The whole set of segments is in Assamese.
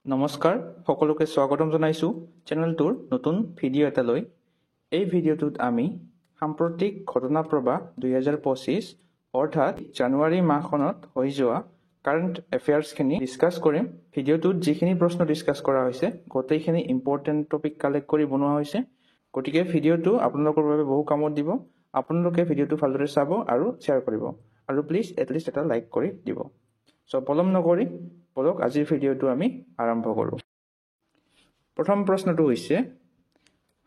নমস্কাৰ সকলোকে স্বাগতম জনাইছো চেনেলটোৰ নতুন ভিডিঅ' এটালৈ। এই ভিডিঅ'টোত আমি সাম্প্ৰতিক ঘটনা প্ৰবাহ 2025 অৰ্থাৎ জানুৱাৰী মাহখনত হৈ যোৱা কাৰেণ্ট এফেয়াৰ্ছখিনি ডিছকাছ কৰিম। ভিডিঅ'টোত যিখিনি প্ৰশ্ন ডিছকাছ কৰা হৈছে গোটেইখিনি ইম্পৰ্টেণ্ট টপিক কালেক্ট কৰি বনোৱা হৈছে, গতিকে ভিডিঅ'টো আপোনালোকৰ বাবে বহু কামত দিব। আপোনালোকে ভিডিঅ'টো ভালদৰে চাব আৰু শ্বেয়াৰ কৰিব, আৰু প্লিজ এটলিষ্ট এটা লাইক কৰি দিব। পলম নকৰি বলক আজিৰ ভিডিঅ'টো আমি আৰম্ভ কৰোঁ। প্ৰথম প্ৰশ্নটো হৈছে,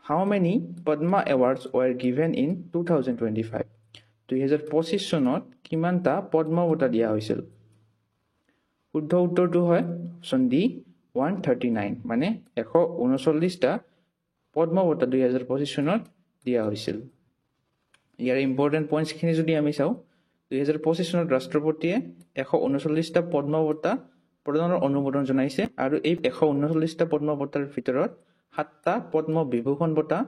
how many Padma awards were given in 2025? 2025 চনত কিমানটা পদ্ম বঁটা দিয়া হৈছিল? শুদ্ধ উত্তৰটো হয় অপশ্যন ডি 139, মানে 139টা পদ্ম বঁটা 2025 চনত দিয়া হৈছিল। ইয়াৰ ইম্পৰ্টেণ্ট পইণ্টছখিনি যদি আমি চাওঁ, 2025 চনত ৰাষ্ট্ৰপতিয়ে 139টা পদ্ম বঁটা প্ৰদানৰ অনুমোদন জনাইছে, আৰু এই 139টা পদ্ম বঁটাৰ ভিতৰত 7টা পদ্ম বিভূষণ বঁটা,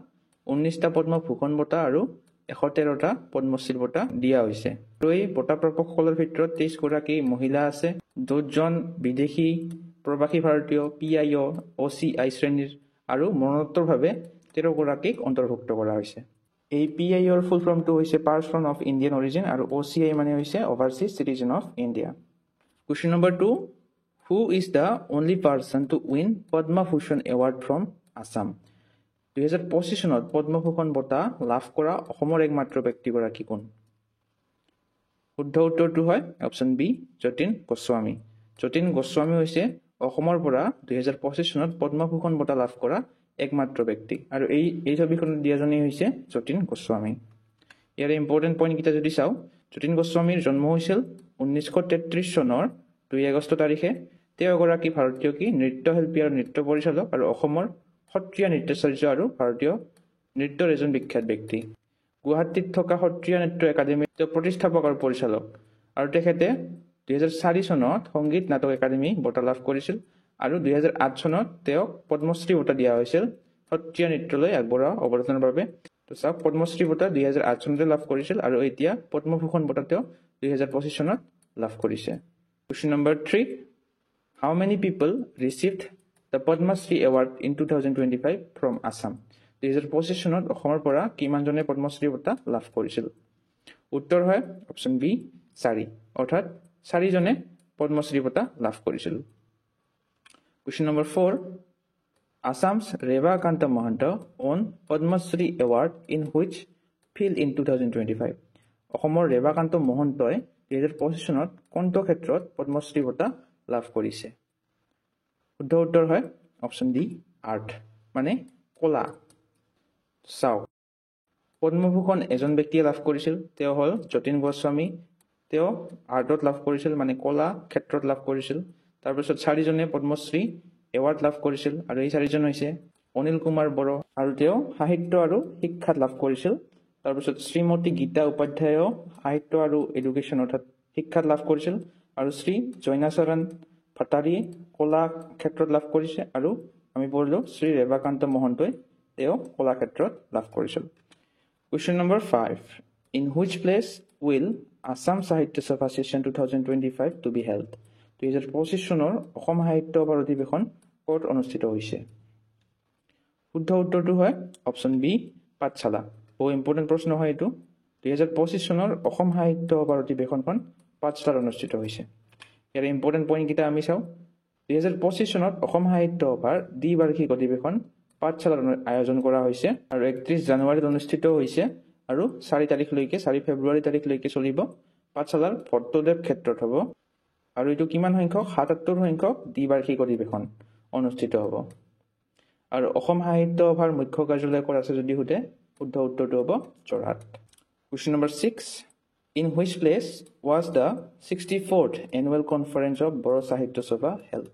19টা পদ্ম ভূষণ বঁটা আৰু 113টা পদ্মশ্ৰী বঁটা দিয়া হৈছে। আৰু এই বঁটা প্ৰাপকসকলৰ ভিতৰত 23 গৰাকী মহিলা আছে, 2জন বিদেশী প্ৰৱাসী ভাৰতীয় PIO OCI শ্ৰেণীৰ আৰু মৰণোত্তৰভাৱে 13 গৰাকীক অন্তৰ্ভুক্ত কৰা হৈছে। এই PIOৰ ফুল ফৰ্মটো হৈছে পাৰ্চন অফ ইণ্ডিয়ান অৰিজিন, আৰু OCI মানে হৈছে overseas citizen of India. Question number 2, who is the only person to win Padma Bhushan Award from Assam? 2025 চনত পদ্মভূষণ বঁটা লাভ কৰা অসমৰ একমাত্ৰ ব্যক্তিগৰাকী কোন? শুদ্ধ উত্তৰটো হয় অপশ্যন বি যতীন গোস্বামী। যতীন গোস্বামী হৈছে অসমৰ পৰা 2025 চনত পদ্মভূষণ বঁটা লাভ কৰা একমাত্ৰ ব্যক্তি, আৰু এই ছবিখনত দিয়াজনেই হৈছে যতীন গোস্বামী। ইয়াৰে ইম্পৰ্টেণ্ট পইণ্টকেইটা যদি চাওঁ, যতীন গোস্বামীৰ জন্ম হৈছিল 1933 চনৰ 2 আগষ্ট তাৰিখে। তেওঁ এগৰাকী ভাৰতীয় নৃত্যশিল্পী আৰু নৃত্য পৰিচালক, আৰু অসমৰ সত্ৰীয়া নৃত্যাচাৰ্য আৰু ভাৰতীয় নৃত্যৰ এজন বিখ্যাত ব্যক্তি। গুৱাহাটীত থকা সত্ৰীয়া নৃত্য একাডেমীৰ তেওঁ প্ৰতিষ্ঠাপক আৰু পৰিচালক, আৰু তেখেতে 2004 চনত সংগীত নাটক একাডেমী বঁটা লাভ কৰিছিল, আৰু 2008 চনত তেওঁক পদ্মশ্ৰী বঁটা দিয়া হৈছিল সত্ৰীয়া নৃত্যলৈ আগবঢ়োৱা অৱদানৰ বাবে। চাওক, পদ্মশ্ৰী বঁটা 2008 চনতে লাভ কৰিছিল, আৰু এতিয়া পদ্মভূষণ বঁটা তেওঁ 2025 চনত লাভ কৰিছে। Question number 3, how many people received the Padma Shri Award in 2025 from Assam? 2025 চনত অসমৰ পৰা কিমানজনে পদ্মশ্ৰী বঁটা লাভ কৰিছিল? উত্তৰ হয় অপশ্যন বি 4, অৰ্থাৎ 4জনে পদ্মশ্ৰী বঁটা লাভ কৰিছিল। Question number 4, Assam's Reva Kanta Mahanta won Padma Shri Award in which field in 2025? অসমৰ ৰেৱাকান্ত মহন্তই 2025 চনত কোনটো ক্ষেত্ৰত পদ্মশ্ৰী বঁটা লাভ কৰিছে? শুদ্ধ উত্তৰ হয় অপশ্যন ডি আৰ্ট, মানে কলা। চাওক, পদ্মভূষণ এজন ব্যক্তিয়ে লাভ কৰিছিল, তেওঁ হ'ল যতীন গোস্বামী। তেওঁ আৰ্টত লাভ কৰিছিল, মানে কলা ক্ষেত্ৰত লাভ কৰিছিল। তাৰপিছত 4জনে পদ্মশ্ৰী এৱাৰ্ড লাভ কৰিছিল, আৰু এই 4জন হৈছে অনিল কুমাৰ বড়ো, আৰু তেওঁ সাহিত্য আৰু শিক্ষাত লাভ কৰিছিল। তাৰপিছত শ্ৰীমতী গীতা উপাধ্যায়ো সাহিত্য আৰু এডুকেশ্যন অৰ্থাৎ শিক্ষাত লাভ কৰিছিল, আৰু শ্ৰী জৈনাচৰণ ভট্টাৰী কলা ক্ষেত্ৰত লাভ কৰিছে, আৰু আমি পঢ়িলোঁ শ্ৰী ৰেৱাকান্ত মহন্তই তেওঁ কলা ক্ষেত্ৰত লাভ কৰিছিল। Question number 5, in which place will Assam সাহিত্য সভা ছেশ্যন 2025 টু বি হেল্ড? 2025 চনৰ অসম সাহিত্য সভাৰ অধিৱেশন ক'ত অনুষ্ঠিত হৈছে? শুদ্ধ উত্তৰটো হয় অপশ্যন বি পাঠশালা। বহু ইম্পৰ্টেণ্ট প্ৰশ্ন হয় এইটো। 2025 চনৰ অসম সাহিত্য সভাৰ অধিৱেশনখন পাঠশালাত অনুষ্ঠিত হৈছে। ইয়াৰ ইম্পৰ্টেণ্ট পইণ্টকেইটা আমি চাওঁ। 2025 চনত অসম সাহিত্য সভাৰ দ্বিবাৰ্ষিক অধিৱেশন পাঠশালাত আয়োজন কৰা হৈছে, আৰু 31 জানুৱাৰীত অনুষ্ঠিত হৈছে, আৰু 4 ফেব্ৰুৱাৰী তাৰিখলৈকে চলিব। পাঠশালাৰ ভট্টদেৱ ক্ষেত্ৰত হ'ব, আৰু এইটো কিমান সংখ্যক? 77 সংখ্যক দ্বিবাৰ্ষিক অধিৱেশন অনুষ্ঠিত হ'ব। আৰু অসম সাহিত্য সভাৰ মুখ্য কাৰ্যালয় ক'ত আছে যদি সোধে, শুদ্ধ উত্তৰটো হ'ব Jorhat. Question number 6, in which place was the 64th annual conference of Bodo Sahitya Sabha held?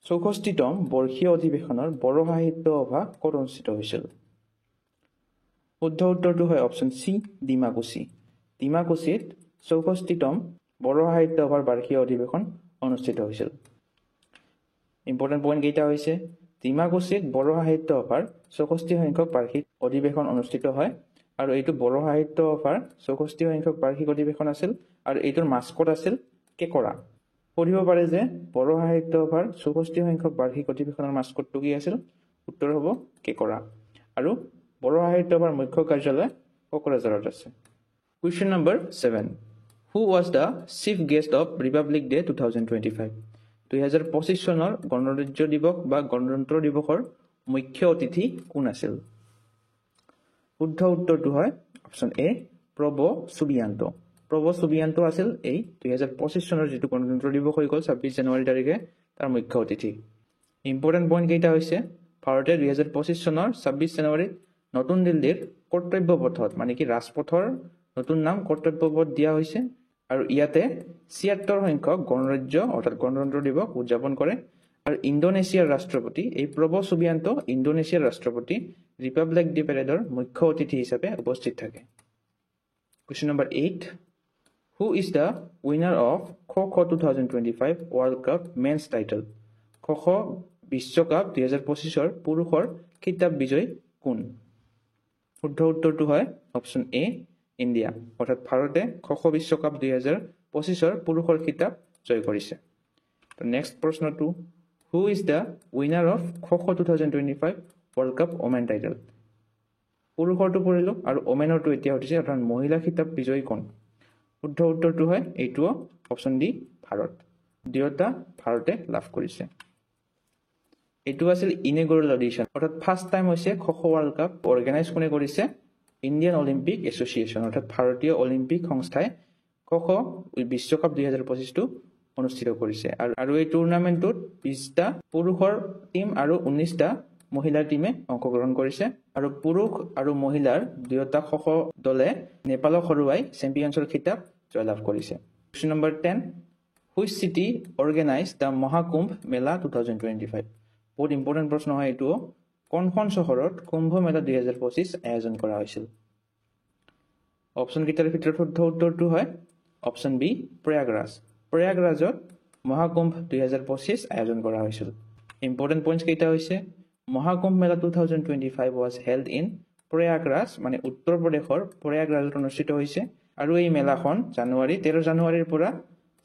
64তম বৰ্ষীয় অধিৱেশনৰ বড়ো সাহিত্য সভা ক'ত অনুষ্ঠিত হৈছিল? শুদ্ধ উত্তৰটো হয় অপশ্যন চি ডিমাকুছী। ডিমাকুছীত 64তম বড়ো সাহিত্য সভাৰ বাৰ্ষিক অধিৱেশন অনুষ্ঠিত হৈছিল। ইম্পৰ্টেণ্ট পইণ্ট কেইটা হৈছে, ডিমাকুছীত বড়ো সাহিত্য সভাৰ 64 সংখ্যক বাৰ্ষিক অধিৱেশন অনুষ্ঠিত হয়, আৰু এইটো বড়ো সাহিত্য সভাৰ 64 সংখ্যক বাৰ্ষিক অধিৱেশন আছিল, আৰু এইটোৰ মাস্কট আছিল কেঁকোৰা। পঢ়িব পাৰে যে বড়ো সাহিত্য সভাৰ 64 সংখ্যক বাৰ্ষিক অধিৱেশনৰ মাস্কটটো কি আছিল? উত্তৰ হ'ব কেকৰা। আৰু বড়ো সাহিত্য সভাৰ মুখ্য কাৰ্যালয় কোকৰাঝাৰত আছে। Question number 7। Who was the chief guest of Republic day 2025? 2025 চনৰ গণৰাজ্য দিৱস বা গণতন্ত্ৰ দিৱসৰ মুখ্য অতিথি কোন আছিল? শুদ্ধ উত্তৰটো হয় অপশ্যন এ প্ৰব সুবিয়ান্ত। প্ৰব সুবিয়ান্ত আছিল এই 2025 চনৰ যিটো গণতন্ত্ৰ দিৱস হৈ গ'ল 26 জানুৱাৰী তাৰিখে তাৰ মুখ্য অতিথি। ইম্পৰ্টেণ্ট পইণ্ট কেইটা হৈছে ভাৰতে 2025 চনৰ 26 জানুৱাৰীত নতুন দিল্লীৰ কৰ্তব্য পথত মানে কি ৰাজপথৰ নতুন নাম কৰ্তব্য পথ দিয়া হৈছে আৰু ইয়াতে 76 সংখ্যক গণৰাজ্য অৰ্থাৎ গণতন্ত্ৰ দিৱস উদযাপন কৰে। আৰু ইণ্ডোনেছিয়াৰ ৰাষ্ট্ৰপতি এই প্ৰব সুবিয়ান্ত ইণ্ডোনেছিয়াৰ ৰাষ্ট্ৰপতি ৰিপাব্লিক ডে পেৰেডৰ মুখ্য অতিথি হিচাপে উপস্থিত থাকে। Question number 8। Who is the winner of kho kho 2025 world cup men's title? Kho-kho বিশ্বকাপ 2025ৰ পুৰুষৰ খিতাপ বিজয়ী কোন? শুদ্ধ উত্তৰটো হয় অপশ্যন এ ইণ্ডিয়া। অৰ্থাৎ ভাৰতে খো-খো বিশ্বকাপ 2025ৰ পুৰুষৰ খিতাপ জয় কৰিছে। নেক্সট প্ৰশ্নটো who is the winner of kho kho 2025 world cup women title? পুৰুষৰটো পৰিলোঁ আৰু ওমেনৰটো এতিয়া উঠিছে অৰ্থাৎ মহিলা খিতাপ বিজয়ী কোন? শুদ্ধ উত্তৰটো হয় এইটোও অপশ্যন ডি ভাৰত। দুয়োটা ভাৰতে লাভ কৰিছে। এইটো আছিল ইনেগুৰেল অডিশ্যন অৰ্থাৎ ফাৰ্ষ্ট টাইম হৈছে খো-খো ৱৰ্ল্ড কাপ অৰ্গেনাইজ কোনে কৰিছে? ইণ্ডিয়ান অলিম্পিক এছ'চিয়েশ্যন অৰ্থাৎ ভাৰতীয় অলিম্পিক সংস্থাই খো-খো বিশ্বকাপ 2025টো অনুষ্ঠিত কৰিছে। আৰু এই টুৰ্ণামেণ্টটোত 20টা পুৰুষৰ টীম আৰু 19টা মহিলাৰ টীমে অংশগ্ৰহণ কৰিছে। আৰু পুৰুষ আৰু মহিলাৰ দুয়োটা খো-খো দলে নেপালক হৰুৱাই চেম্পিয়নছৰ খিতাপ জয়লাভ কৰিছে। Question number 10। Which city organise the Mahakumbh Mela 2025? বহুত ইম্পৰ্টেণ্ট প্ৰশ্ন হয় এইটো। কোনখন চহৰত কুম্ভ মেলা 2025 আয়োজন কৰা হৈছিল? অপশ্যন কেইটাৰ ভিতৰত শুদ্ধ উত্তৰটো হয় অপশ্যন বি প্ৰয়াগৰাজ। প্ৰয়াগৰাজত মহাকুম্ভ 2025 আয়োজন কৰা হৈছিল। ইম্পৰ্টেণ্ট পইণ্টছ কেইটা হৈছে Mahakumbh Mela 2025 was held in Prayagraj মানে উত্তৰ প্ৰদেশৰ প্ৰয়াগৰাজত অনুষ্ঠিত হৈছে। আৰু এই মেলাখন 13 জানুৱাৰীৰ পৰা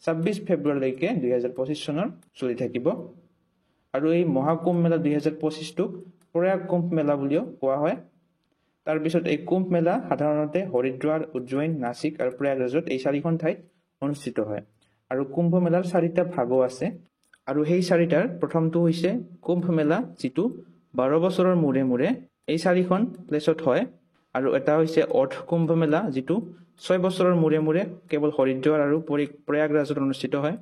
26 ফেব্ৰুৱাৰীলৈকে 2025 চনৰ চলি থাকিব। আৰু এই মহাকুম্ভ মেলা 2025টোক প্ৰয়াগ কুম্ভ মেলা বুলিও কোৱা হয়। তাৰপিছত এই কুম্ভ মেলা সাধাৰণতে হৰিদ্বাৰ, উজ্জয়িন, নাছিক আৰু প্ৰয়াগৰাজত এই 4খন ঠাইত অনুষ্ঠিত হয়। আৰু কুম্ভ মেলাৰ 4টা ভাগো আছে। আৰু সেই 4টাৰ প্ৰথমটো হৈছে কুম্ভ মেলা যিটো 12 বছৰৰ মূৰে মূৰে এই 4খন প্লেচত হয়। আৰু এটা হৈছে অৰ্ধ কুম্ভ মেলা যিটো 6 বছৰৰ মূৰে মূৰে কেৱল হৰিদ্বাৰ আৰু প্ৰয়াগৰাজত অনুষ্ঠিত হয়।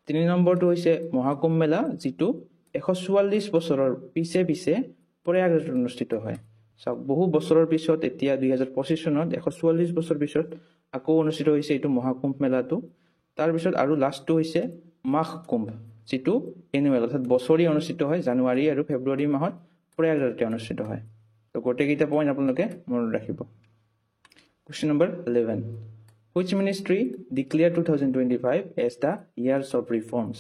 3 নম্বৰটো হৈছে মহাকুম্ভ মেলা যিটো 144 বছৰৰ পিছে প্ৰয়াগৰাজত অনুষ্ঠিত হয়। বহু বছৰৰ পিছত এতিয়া 2025 চনত 144 বছৰ পিছত আকৌ অনুষ্ঠিত হৈছে এইটো মহাকুম্ভ মেলাটো। তাৰপিছত আৰু লাষ্টটো হৈছে মাঘ কুম্ভ যিটো এনুৱেল অৰ্থাৎ বছৰি অনুষ্ঠিত হয় জানুৱাৰী আৰু ফেব্ৰুৱাৰী মাহত প্ৰয়াগৰাজতে অনুষ্ঠিত হয়। তো গোটেইকেইটা পইণ্ট আপোনালোকে মনত ৰাখিব। Question number 11। Which ministry declare 2025 as the years of reforms?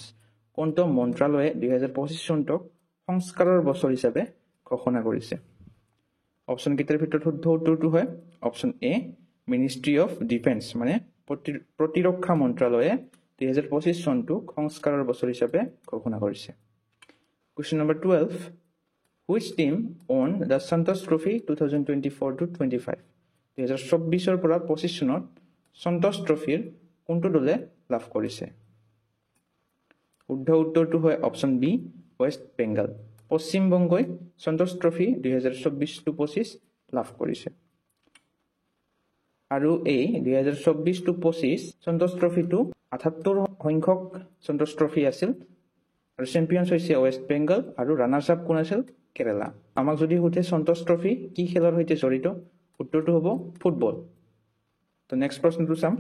কোনটো মন্ত্ৰালয়ে 2025 চনটোক সংস্কাৰৰ বছৰ হিচাপে ঘোষণা কৰিছে? অপশ্যন কেইটাৰ ভিতৰত শুদ্ধ উত্তৰটো হয় option A ministry of defence মানে প্ৰতিৰক্ষা মন্ত্ৰালয়ে 2025 চনটোক সংস্কাৰৰ বছৰ হিচাপে ঘোষণা কৰিছে। Question number 12। Which team on the Santosh trophy 2024-25? 2024 পৰা 25 চনত সন্তোষ ট্ৰফিৰ কোনটো দলে লাভ কৰিছে? শুদ্ধ উত্তৰটো হয় অপশ্যন বি ৱেষ্ট বেংগল। পশ্চিম বংগই সন্তোষ ট্ৰফি 2024-25 লাভ কৰিছে। আৰু এই 2024-25 সন্তোষ ট্ৰফিটো 78 সংখ্যক সন্তোষ ট্ৰফি আছিল। আৰু চেম্পিয়নছ হৈছে ৱেষ্ট বেংগল আৰু ৰানাৰ্ছ আপ কোন আছিল? কেৰালা। আমাক যদি সোধে সন্তোষ ট্ৰফি কি খেলৰ সৈতে জড়িত উত্তৰটো হ'ব ফুটবল। তো নেক্সট প্ৰশ্নটো চাম।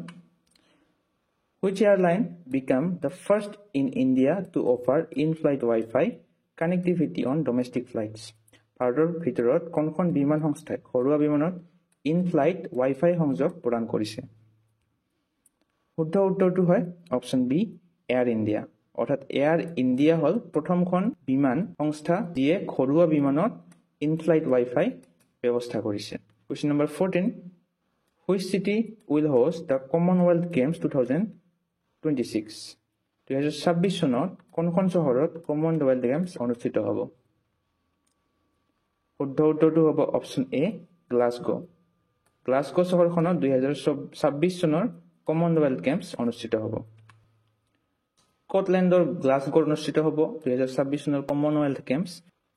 Which airline became the first in India to offer in-flight Wi-Fi connectivity on domestic flights? ভাৰতৰ ভিতৰত কোনখন বিমান সংস্থাই ঘৰুৱা বিমানত ইন-ফ্লাইট ৱাইফাই সংযোগ প্ৰদান কৰিছে? শুদ্ধ উত্তৰটো হয় অপশ্যন বি এয়াৰ ইণ্ডিয়া। অৰ্থাৎ এয়াৰ ইণ্ডিয়া হ'ল প্ৰথমখন বিমান সংস্থা যিয়ে ঘৰুৱা বিমানত ইন-ফ্লাইট ৱাইফাই ব্যৱস্থা কৰিছে। Question number 14। Which city will host the Commonwealth Games 2026? 2026 চনত কোনখন চহৰত কমনৱেলথ গেমছ অনুষ্ঠিত হ'ব? শুদ্ধ উত্তৰটো হ'ব অপশ্যন এ গ্লাছগো। গ্লাছগো চহৰখনত 2026 চনৰ কমনৱেলথ গেমছ অনুষ্ঠিত হ'ব। স্কটলেণ্ডৰ গ্লাছগোত অনুষ্ঠিত হ'ব 2026 চনৰ কমনৱেলথ গেমছ।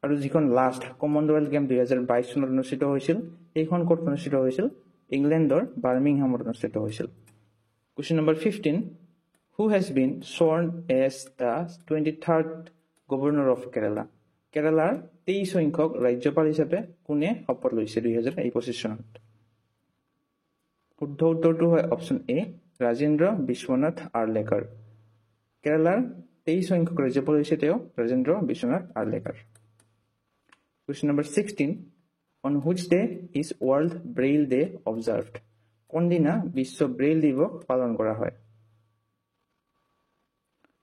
আৰু যিখন লাষ্ট কমনৱেলথ গেম 2022 চনত অনুষ্ঠিত হৈছিল সেইখন ক'ত অনুষ্ঠিত হৈছিল? ইংলেণ্ডৰ বাৰ্মিংহামত অনুষ্ঠিত হৈছিল। Question number 15, who has been sworn as the 23rd governor of Kerala? কেৰালাৰ 23 সংখ্যক ৰাজ্যপাল হিচাপে কোনে শপত লৈছে 2025 চনত? শুদ্ধ উত্তৰটো হয় অপশ্যন এ ৰাজেন্দ্ৰ বিশ্বনাথ আৰ্লেকাৰ। কেৰালাৰ 23 সংখ্যক ৰাজ্যপাল হৈছে তেওঁ Rajendra Biswanath Arlekar. Question number 16. On which day is World Braille Day observed? কোন দিনা বিশ্ব ব্ৰেইল দিৱস পালন কৰা হয়?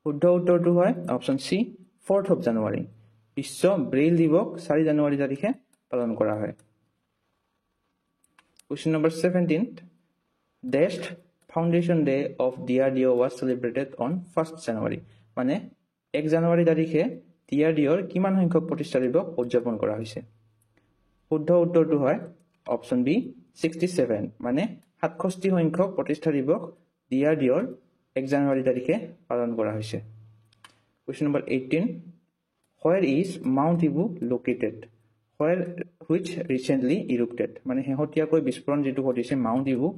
শুদ্ধ উত্তৰটো হয় option C 4th of January। Biswa Braille দিৱস 4 জানুৱাৰী তাৰিখে পালন কৰা হয়। Question number 17. Dashed Foundation Day of DRDO was celebrated on 1st January। মানে 1 জানুৱাৰী তাৰিখে DRDOৰ কিমান সংখ্যক প্ৰতিষ্ঠা দিৱস উদযাপন কৰা হৈছে? শুদ্ধ উত্তৰটো হয় অপশ্যন বি 67। মানে 67 সংখ্যক প্ৰতিষ্ঠা দিৱস DRDOৰ 1 জানুৱাৰী তাৰিখে পালন কৰা হৈছে। Question number 18. Where is Mount Ibu located? Where which recently erupted? মানে শেহতীয়াকৈ বিস্ফোৰণ যিটো ঘটিছে মাউণ্ট ইবু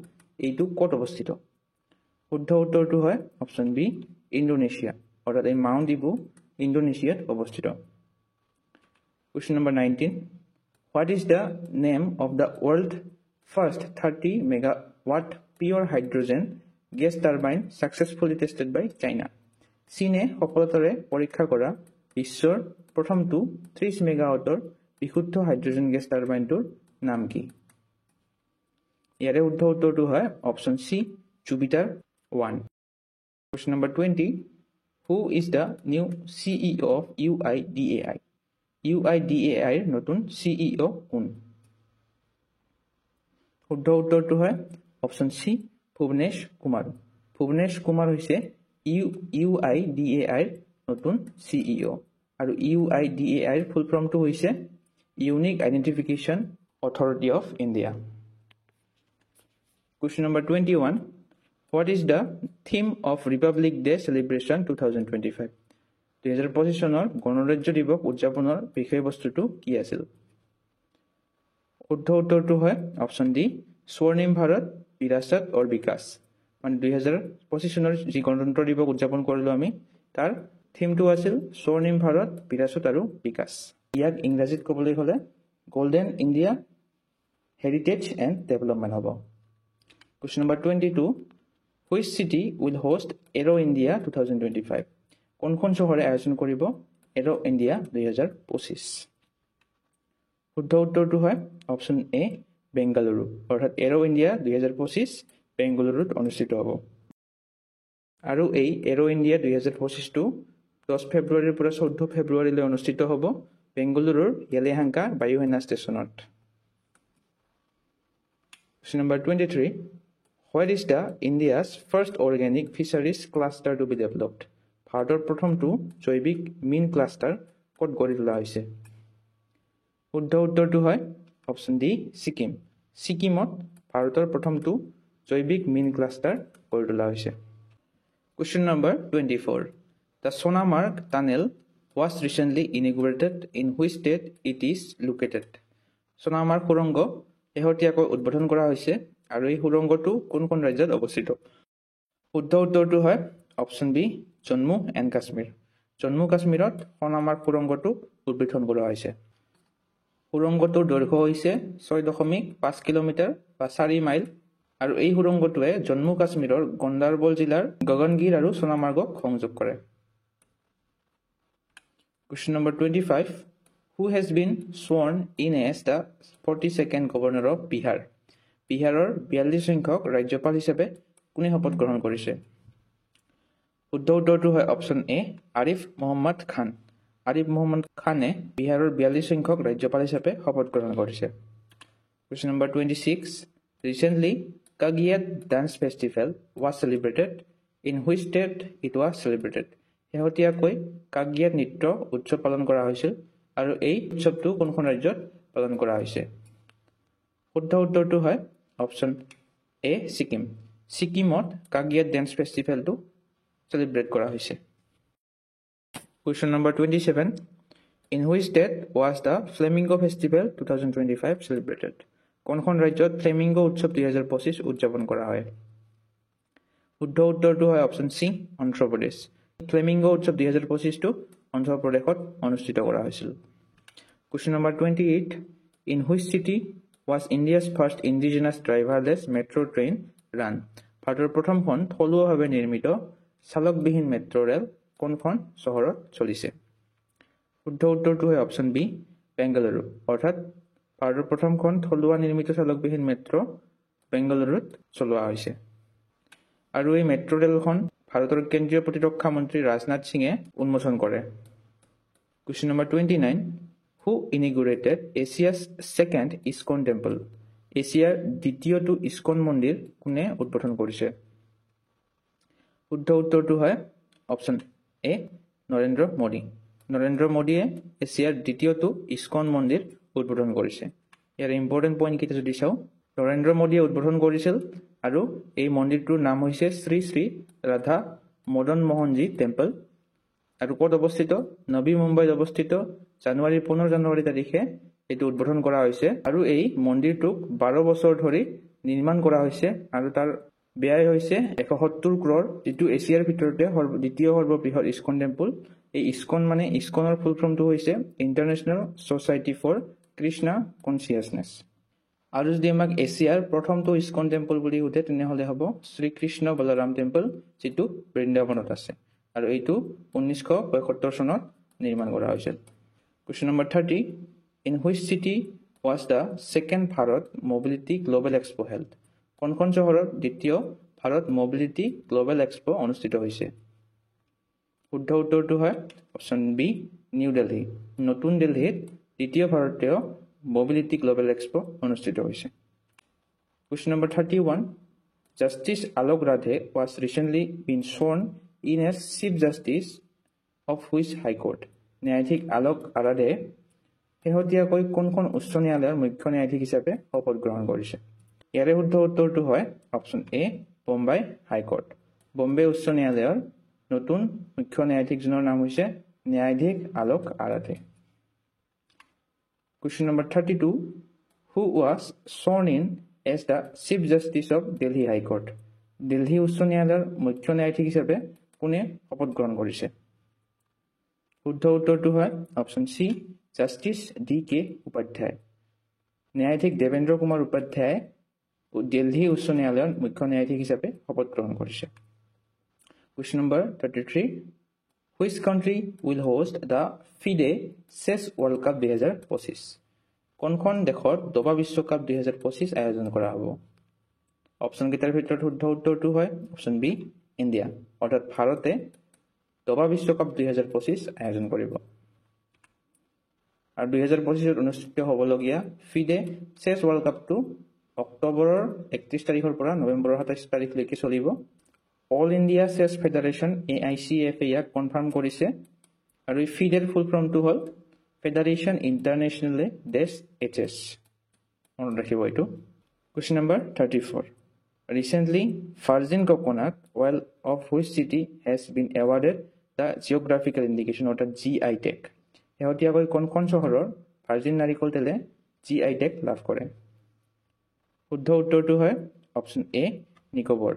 এইটো ক'ত অৱস্থিত? শুদ্ধ উত্তৰটো হয় অপশ্যন বি ইণ্ডোনেছিয়া। অৰ্থাৎ এই মাউণ্ট ইবু ইণ্ডোনেছিয়াত অৱস্থিত। Question number 19. What is the name of the world first 30 megawatt pure hydrogen gas turbine successfully tested by China? চীনে সফলতাৰে পৰীক্ষা কৰা বিশ্বৰ প্ৰথমটো 30 মেগাৱাটৰ বিশুদ্ধ হাইড্ৰজেন গেছ টাৰ্বাইনটোৰ নাম কি? ইয়াৰে শুদ্ধ উত্তৰটো হয় option C Jupiter 1। Question number 20. Who is the new CEO of UIDAI? UIDAI ৰ নতুন CEO কোন? শুদ্ধ উত্তৰটো হয় অপশ্যন চি ভুৱনেশ কুমাৰ। ভুৱনেশ কুমাৰ হৈছে UIDAI ৰ নতুন CEO। আৰু UIDAI ৰ ফুল ফৰ্মটো হৈছে unique identification authority of India. Question number 21. What is the theme of Republic Day celebration 2025? 2025 চনৰ গণৰাজ্য দিৱস উদযাপনৰ বিষয়বস্তুটো কি আছিল? শুদ্ধ উত্তৰটো হয় অপশ্যন ডি স্বৰ্ণিম ভাৰত বিৰাসত আৰু বিকাশ। মানে 2025 চনৰ যি গণতন্ত্ৰ দিৱস উদযাপন কৰিলোঁ আমি তাৰ থিমটো আছিল স্বৰ্ণিম ভাৰত বিৰাসত আৰু বিকাশ। ইয়াক ইংৰাজীত ক'বলৈ হ'লে golden India heritage and development হ'ব। Question number 22. Which city will host Aero India 2025? কোনখন চহৰে আয়োজন কৰিব এৰো ইণ্ডিয়া 2025? শুদ্ধ উত্তৰটো হয় অপশ্যন এ বেংগালুৰু। অৰ্থাৎ এৰো ইণ্ডিয়া 2025 বেংগালুৰুত অনুষ্ঠিত হ'ব। আৰু এই এৰো ইণ্ডিয়া 2025টো 10 ফেব্ৰুৱাৰীৰ পৰা 14 ফেব্ৰুৱাৰীলৈ অনুষ্ঠিত হ'ব বেংগালুৰুৰ য়েলেহাংকা বায়ুসেনা ষ্টেচনত। Question number 23. Where is the India's first organic fisheries cluster to be developed? ভাৰতৰ প্ৰথমটো জৈৱিক মীন ক্লাষ্টাৰ ক'ত গঢ়ি তোলা হৈছে? শুদ্ধ উত্তৰটো হয় অপশ্যন ডি ছিকিম। ছিকিমত ভাৰতৰ প্ৰথমটো জৈৱিক মীন ক্লাষ্টাৰ গঢ়ি তোলা হৈছে। Question number 24. The Sonamarg tunnel was recently inaugurated in which state it is located? Sonamarg সুৰংগ শেহতীয়াকৈ উদ্বোধন কৰা হৈছে আৰু এই সুৰংগটো কোনখন ৰাজ্যত অৱস্থিত? শুদ্ধ উত্তৰটো হয় option B Jammu and Kashmir. Jammu কাশ্মীৰত সোনামাৰ্গ সুৰংগটো উদ্বোধন কৰা হৈছে। সুৰংগটোৰ দৈৰ্ঘ্য হৈছে 6.5 কিলোমিটাৰ বা 4 মাইল আৰু এই সুৰংগটোৱে জম্মু কাশ্মীৰৰ গণ্ডাৰবল জিলাৰ গগনগিৰ আৰু সোনামাৰ্গক সংযোগ কৰে। Question number 25. Who has been sworn in as the 42nd governor of Bihar? বিহাৰৰ 42 সংখ্যক ৰাজ্যপাল হিচাপে কোনে শপত গ্ৰহণ কৰিছে? শুদ্ধ উত্তৰটো হয় অপশ্যন এ আৰিফ মহম্মদ খান। আৰিফ মহম্মদ খানে বিহাৰৰ 42 সংখ্যক ৰাজ্যপাল হিচাপে শপত গ্ৰহণ কৰিছে। Question number 26. Recently, Kagiyat Dance Festival was celebrated in which state it was celebrated শেহতীয়াকৈ কাগিয়াত নৃত্য উৎসৱ পালন কৰা হৈছিল আৰু এই উৎসৱটো কোনখন ৰাজ্যত পালন কৰা হৈছে শুদ্ধ উত্তৰটো হয় অপশ্যন এ ছিকিম ছিকিমত কাগিয়াত ডেন্স ফেষ্টিভেলটো চেলিব্ৰেট কৰা হৈছে Question number 27. In which state was the Flamingo Festival 2025 celebrated? কোনখন ৰাজ্যত ফ্লেমিঙ্গো উৎসৱ 2025 উদযাপন কৰা হয় শুদ্ধ উত্তৰটো হয় অপশ্যন সি অন্ধ্ৰ প্ৰদেশ ফ্লেমিঙ্গো উৎসৱ 2025 টো অন্ধ্ৰ প্ৰদেশত অনুষ্ঠিত কৰা হৈছিল Question number 28. In which city was India's first indigenous driverless metro train run? ভাৰতৰ প্ৰথমখন থলুৱাভাৱে নিৰ্মিত চালকবিহীন মেট্ৰ' ৰেল কোনখন চহৰত চলিছে শুদ্ধ উত্তৰটো হয় অপশ্যন বি বেংগালুৰু অৰ্থাৎ ভাৰতৰ প্ৰথমখন থলুৱা নিৰ্মিত চালকবিহীন মেট্ৰ' বেংগালুৰুত চলোৱা হৈছে আৰু এই মেট্ৰ' ৰেলখন ভাৰতৰ কেন্দ্ৰীয় প্ৰতিৰক্ষা মন্ত্ৰী ৰাজনাথ সিঙে উন্মোচন কৰে Question number 29. Who inaugurated Asia's second ISKCON temple? এছিয়াৰ দ্বিতীয়টো ইস্কন মন্দিৰ কোনে উদ্বোধন কৰিছে শুদ্ধ উত্তৰটো হয় অপশ্যন এ নৰেন্দ্ৰ মোদীয়ে এছিয়াৰ দ্বিতীয়টো ইস্কন মন্দিৰ উদ্বোধন কৰিছে ইয়াৰ ইম্পৰ্টেণ্ট পইণ্ট কেইটা যদি চাওঁ নৰেন্দ্ৰ মোদীয়ে উদ্বোধন কৰিছিল আৰু এই মন্দিৰটোৰ নাম হৈছে শ্ৰী শ্ৰী ৰাধা মদন মোহনজী টেম্পল আৰু ক'ত অৱস্থিত নবী মুম্বাইত অৱস্থিত জানুৱাৰী 15 জানুৱাৰী তাৰিখে এইটো উদ্বোধন কৰা হৈছে আৰু এই মন্দিৰটোক 12 বছৰ ধৰি নিৰ্মাণ কৰা হৈছে আৰু তাৰ ব্যয় হৈছে 170 ক্ৰ'ৰ যিটো এছিয়াৰ ভিতৰতে দ্বিতীয় সৰ্ববৃহৎ ইস্কন টেম্পল এই ইস্কন মানে ইস্কনৰ ফুল ফৰ্মটো হৈছে international society for Krishna consciousness আৰু যদি আমাক এছিয়াৰ প্ৰথমটো ইস্কন টেম্পল বুলি সোধে তেনেহ'লে হ'ব শ্ৰীকৃষ্ণ বলৰাম টেম্পল যিটো বৃন্দাবনত আছে আৰু এইটো 1975 চনত নিৰ্মাণ কৰা হৈছিল Question number 30. In which city was the second Bharat Mobility Global Expo held? কোনখন চহৰত দ্বিতীয় ভাৰত মোবিলিটি গ্লোবেল এক্সপো অনুষ্ঠিত হৈছে শুদ্ধ উত্তৰটো হয় অপশ্যন বি নিউ দিল্লী নতুন দিল্লীত দ্বিতীয় ভাৰতীয় মোবিলিটি গ্লোবেল এক্সপো অনুষ্ঠিত হৈছে Question number 31. Justice Alok Radhe was recently been sworn in as Chief Justice of which High Court? ন্যায়াধীশ আলোক আৰাধে শেহতীয়াকৈ কোনখন উচ্চ ন্যায়ালয়ৰ মুখ্য ন্যায়াধীশ হিচাপে শপত গ্ৰহণ কৰিছে ইয়াৰে শুদ্ধ উত্তৰটো হয় অপশ্যন এ বোম্বাই হাইকোৰ্ট বম্বে উচ্চ ন্যায়ালয়ৰ নতুন মুখ্য ন্যায়াধীশজনৰ নাম হৈছে ন্যায়াধীশ আলোক আৰাধে Question number 32. Who was sworn in as the Chief Justice of Delhi High Court? Delhi উচ্চ ন্যায়ালয়ৰ মুখ্য ন্যায়াধীশ হিচাপে কোনে শপত গ্ৰহণ কৰিছে শুদ্ধ উত্তৰটো হয় অপশ্যন সি জাষ্টিছ ডি কে উপাধ্যায় ন্যায়াধীশ দেৱেন্দ্ৰ কুমাৰ উপাধ্যায়ে দিল্লী উচ্চ ন্যায়ালয়ৰ মুখ্য ন্যায়াধীশ হিচাপে শপত গ্ৰহণ কৰিছে Question number 33. Which country will host the FIDE Chess World Cup 2025? কোনখন দেশত দবা বিশ্বকাপ 2025 আয়োজন কৰা হ'ব অপশ্যন কেইটাৰ ভিতৰত শুদ্ধ উত্তৰটো হয় অপশ্যন বি ইণ্ডিয়া অৰ্থাৎ ভাৰতে দবা বিশ্বকাপ 2025 আয়োজন কৰিব আৰু 2025 অনুষ্ঠিত হ'বলগীয়া ফিডে চেছ ৱৰ্ল্ড কাপটো অক্টোবৰৰ 31 তাৰিখৰ পৰা নৱেম্বৰৰ 27 তাৰিখলৈকে চলিব অল ইণ্ডিয়া চেছ ফেডাৰেশ্যন AICF ইয়াক কনফাৰ্ম কৰিছে আৰু এই ফিডেৰ ফুল ফৰ্মটো হ'ল ফেডাৰেশ্যন ইণ্টাৰনেশ্যনেলে ডেছ HS মনত ৰাখিব এইটো Question number 34. Recently, virgin coconut oil of which city has been awarded the geographical indication or the GI tag? শেহতীয়াকৈ কোনখন চহৰৰ ভাৰ্জিন নাৰিকল তেলে GI tag লাভ কৰে শুদ্ধ উত্তৰটো হয় অপশ্যন এ নিকোবৰ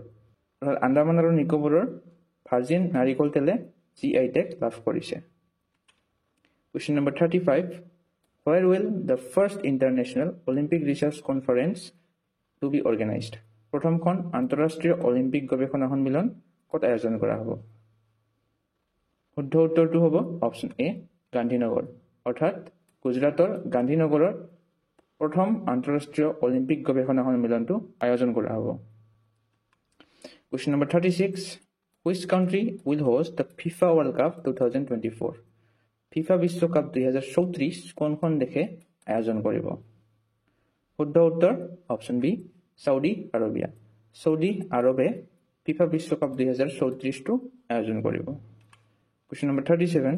অৰ্থাৎ আন্দামান আৰু নিকোবৰৰ ভাৰ্জিন নাৰিকল তেলে GI tag লাভ কৰিছে Question number 35. Where will the first international Olympic research conference to be organized? প্ৰথমখন আন্তঃৰাষ্ট্ৰীয় অলিম্পিক গৱেষণা সন্মিলন ক'ত আয়োজন কৰা হ'ব শুদ্ধ উত্তৰটো হ'ব অপশ্যন এ গান্ধীনগৰ অৰ্থাৎ গুজৰাটৰ গান্ধীনগৰৰ প্ৰথম আন্তঃৰাষ্ট্ৰীয় অলিম্পিক গৱেষণা সন্মিলনটো আয়োজন কৰা হ'ব Question number 36. Which country will host the FIFA World Cup 2024? FIFA বিশ্বকাপ 2034 কোনখন দেশে আয়োজন কৰিব শুদ্ধ উত্তৰ option B Saudi Arabia Saudi আৰবে ফিফা বিশ্বকাপ 2034 আয়োজন কৰিব। Question number 37.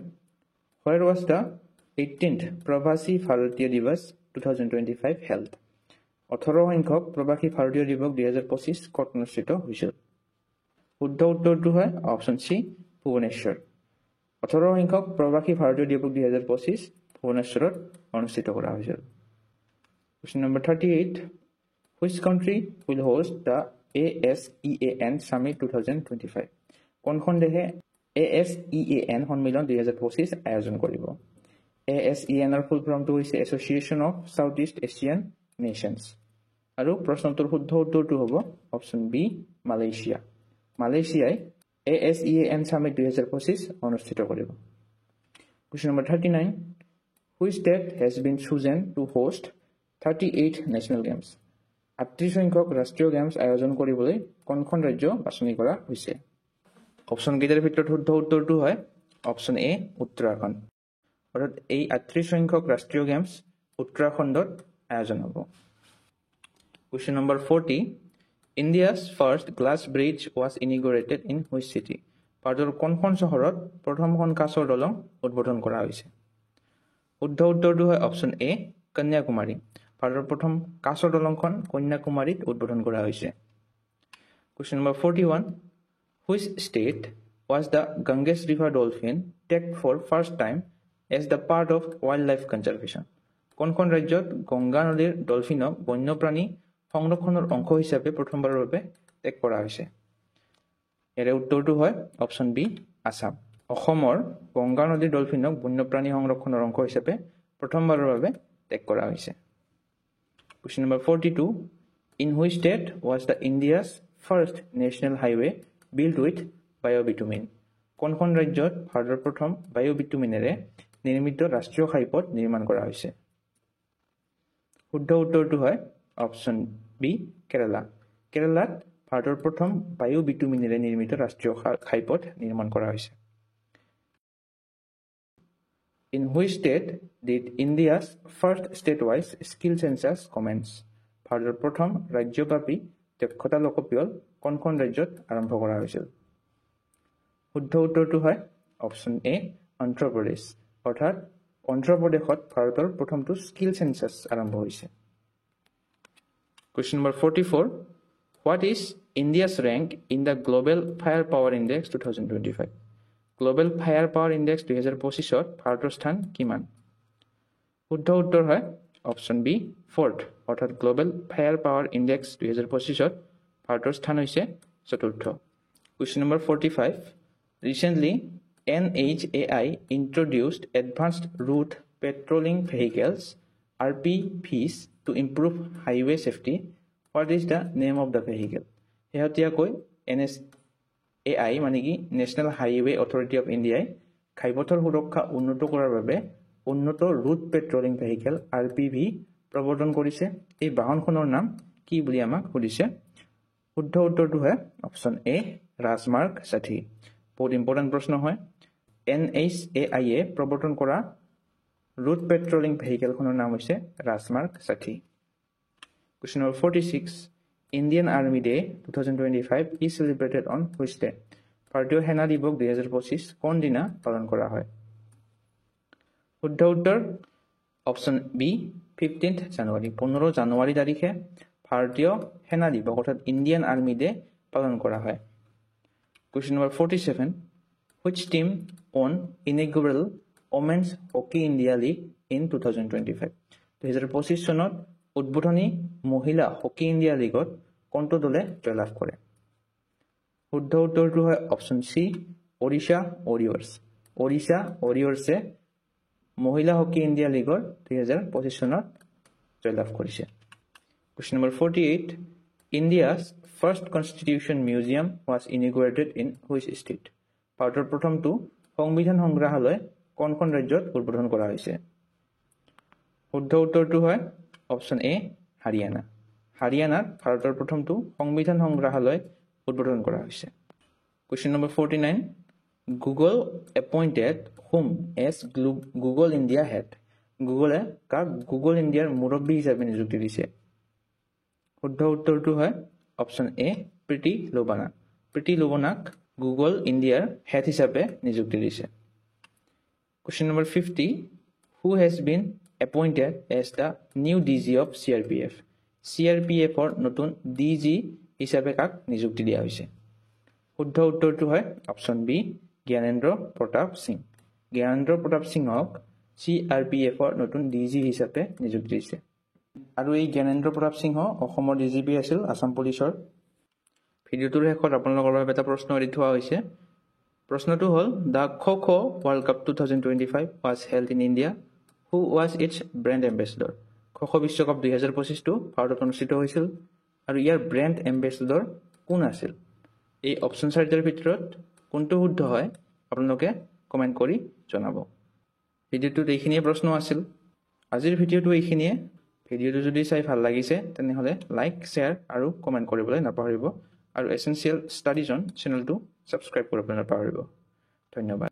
Where was the 18th Pravasi Bharatiya Divas 2025 held? 18 সংখ্যক প্ৰবাসী ভাৰতীয় দিৱস 2025 ক'ত অনুষ্ঠিত হৈছিল? শুদ্ধ উত্তৰটো হয় অপশ্যন সি ভুৱনেশ্বৰ। 18 সংখ্যক প্ৰবাসী ভাৰতীয় দিৱস 2025 ভুৱনেশ্বৰত অনুষ্ঠিত কৰা হৈছিল। Question number 38. Which country will host the ASEAN Summit 2025? কোনখন দেশে ASEAN সন্মিলন 2025 আয়োজন কৰিব? ASEAN ৰ ফুল ফৰ্মটো হৈছে association of south east Asian nations. আৰু প্ৰশ্নটোৰ শুদ্ধ উত্তৰটো হ'ব অপশ্যন বি মালয়েছিয়া। মালয়েছিয়াই ASEAN Summit 2025 অনুষ্ঠিত কৰিব। Question number 39. Which state has been chosen to host 38 national games? 38 সংখ্যক ৰাষ্ট্ৰীয় গেমছ আয়োজন কৰিবলৈ কোনখন ৰাজ্য বাছনি কৰা হৈছে? অপশ্যন কেইটাৰ ভিতৰত শুদ্ধ উত্তৰটো হয় অপশ্যন এ উত্তৰাখণ্ড। অৰ্থাৎ এই 38 সংখ্যক ৰাষ্ট্ৰীয় গেমছ উত্তৰাখণ্ডত আয়োজন হ'ব। Question number 40. India's first glass bridge was inaugurated in which city? ভাৰতৰ কোনখন চহৰত প্ৰথমখন কাঁচৰ দলং উদ্বোধন কৰা হৈছে? শুদ্ধ উত্তৰটো হয় অপশ্যন এ কন্যাকুমাৰী। ভাৰতৰ প্ৰথম কাঁচৰ দলংখন কন্যাকুমাৰীত উদ্বোধন কৰা হৈছে। Question number 41. Which state was the Ganges River dolphin tagged for first time as the part of wildlife conservation? কোনখন ৰাজ্যত গংগা নদীৰ ডলফিনক বন্যপ্ৰাণী সংৰক্ষণৰ অংশ হিচাপে প্ৰথমবাৰৰ বাবে টেগ কৰা হৈছে? ইয়াৰে উত্তৰটো হয় অপশ্যন বি আসাম। অসমৰ গংগা নদীৰ ডলফিনক বন্যপ্ৰাণী সংৰক্ষণৰ অংশ হিচাপে প্ৰথমবাৰৰ বাবে টেগ কৰা হৈছে। Question number 42. In which state was the India's first national highway built with biobitumin? কোনখন ৰাজ্যত ভাৰতৰ প্ৰথম বায়'বিটুমিনেৰে নিৰ্মিত ৰাষ্ট্ৰীয় ঘাইপথ নিৰ্মাণ কৰা হৈছে? শুদ্ধ উত্তৰটো হয় অপশ্যন বি কেৰালা। কেৰালাত ভাৰতৰ প্ৰথম বায়'বিটুমিনেৰে নিৰ্মিত ৰাষ্ট্ৰীয় ঘাইপথ নিৰ্মাণ কৰা হৈছে। In which state did India's first state-wise skill census commence? ভাৰতৰ প্ৰথম ৰাজ্যব্যাপী দক্ষতা লোকপিয়ল কোনখন ৰাজ্যত আৰম্ভ কৰা হৈছিল? শুদ্ধ উত্তৰটো হয় অপশ্যন এ অন্ধ্ৰপ্ৰদেশ। অৰ্থাৎ অন্ধ্ৰপ্ৰদেশত ভাৰতৰ প্ৰথমটো স্কিল চেঞ্চাছ আৰম্ভ হৈছে। Question number 44. What is India's rank in the Global Firepower Index 2025? Global firepower index 2025ত ভাৰতৰ স্থান কিমান? শুদ্ধ উত্তৰ হয় অপশ্যন বি ফৰ্থ। অৰ্থাৎ গ্লোবেল ফায়াৰ পাৱাৰ ইণ্ডেক্স 2025ত ভাৰতৰ স্থান হৈছে চতুৰ্থ। Question number 45. Recently, NHAI introduced Advanced Route Patrolling Vehicles (RPVs) to improve highway safety. What is the name of the vehicle? শেহতীয়াকৈ NHAI মানে কি নেশ্যনেল হাইৱে অথৰিটি অফ ইণ্ডিয়াই ঘাইপথৰ সুৰক্ষা উন্নত কৰাৰ বাবে উন্নত ৰুট পেট্ৰলিং ভেহিকেল RPV প্ৰৱৰ্তন কৰিছে। এই বাহনখনৰ নাম কি বুলি আমাক সুধিছে? শুদ্ধ উত্তৰটো হয় অপশ্যন এ ৰাজমাৰ্গ 60। বহুত ইম্পৰ্টেণ্ট প্ৰশ্ন হয়। NHAI এ প্ৰৱৰ্তন কৰা ৰুট পেট্ৰলিং ভেহিকেলখনৰ নাম হৈছে ৰাজমাৰ্গ 60। Question number 46. Indian Army Day 2025 is celebrated on which day? ভাৰতীয় সেনা দিৱস 2025 কোন দিনা পালন কৰা হয়? শুদ্ধ উত্তৰ অপশ্যন বি 15 জানুৱাৰী। 15 জানুৱাৰী তাৰিখে ভাৰতীয় সেনা দিৱস অৰ্থাৎ ইণ্ডিয়ান আৰ্মি ডে পালন কৰা হয়। Question number 47. Which team won inaugural Women's Hockey India League in 2025? 2025 চনত উদ্বোধনী মহিলা হকী ইণ্ডিয়া লীগত কোনটো দলে জয়লাভ কৰে? শুদ্ধ উত্তৰটো হয় অপশ্যন চি ওড়িশা ৱাৰিয়ৰ্ছ। ওড়িশা ৱাৰিয়ৰ্ছে মহিলা হকী ইণ্ডিয়া লীগৰ 2025 চনত জয়লাভ কৰিছে। Question number 48. India's first constitution museum was inaugurated in which state? ভাৰতৰ প্ৰথমটো সংবিধান সংগ্ৰহালয় কোনখন ৰাজ্যত উদ্বোধন কৰা হৈছে? শুদ্ধ উত্তৰটো হয় অপশ্যন এ হাৰিয়ানা। হাৰিয়ানাত ভাৰতৰ প্ৰথমটো সংবিধান সংগ্ৰহালয় উদ্বোধন কৰা হৈছে। Question number 49. Google appointed whom as Google India head? গুগলে কাক গুগল ইণ্ডিয়াৰ মুৰব্বী হিচাপে নিযুক্তি দিছে? শুদ্ধ উত্তৰটো হয় অপশ্যন এ প্ৰীতি লোবানা। প্ৰীতি লোবনাক গুগল ইণ্ডিয়াৰ হেড হিচাপে নিযুক্তি দিছে। Question number 50. Who has been appointed as the new DG of CRPF? CRPF or নতুন DG হিচাপে কাক নিযুক্তি দিয়া হৈছে? শুদ্ধ উত্তৰটো হয় অপশ্যন বি জ্ঞানেন্দ্ৰ প্ৰতাপ সিং। জ্ঞানেন্দ্ৰ প্ৰতাপ সিংক CRPF or নতুন DG হিচাপে নিযুক্তি দিছে। আৰু এই জ্ঞানেন্দ্ৰ প্ৰতাপ সিংহ অসমৰ DGP আছিল আসাম পুলিচৰ। ভিডিঅ'টোৰ শেষত আপোনালোকৰ বাবে এটা প্ৰশ্ন এৰি থোৱা হৈছে। প্ৰশ্নটো হ'ল the kho world cup 2025 was held in India. Who was its brand ambassador? খো বিশ্বকাপ 2025টো ভাৰতত অনুষ্ঠিত হৈছিল আৰু ইয়াৰ ব্ৰেণ্ড এম্বেছাডৰ কোন আছিল? এই অপশ্যন চাৰিটাৰ ভিতৰত কোনটো শুদ্ধ হয় আপোনালোকে কমেণ্ট কৰি জনাব। ভিডিঅ'টোত এইখিনিয়ে প্ৰশ্ন আছিল। আজিৰ ভিডিঅ'টো এইখিনিয়ে। ভিডিঅ'টো যদি চাই ভাল লাগিছে তেনেহ'লে লাইক শ্বেয়াৰ আৰু কমেণ্ট কৰিবলৈ নাপাহৰিব আৰু এছেঞ্চিয়েল ষ্টাডি জ'ন চেনেলটো ছাবস্ক্ৰাইব কৰিবলৈ নাপাহৰিব। ধন্যবাদ।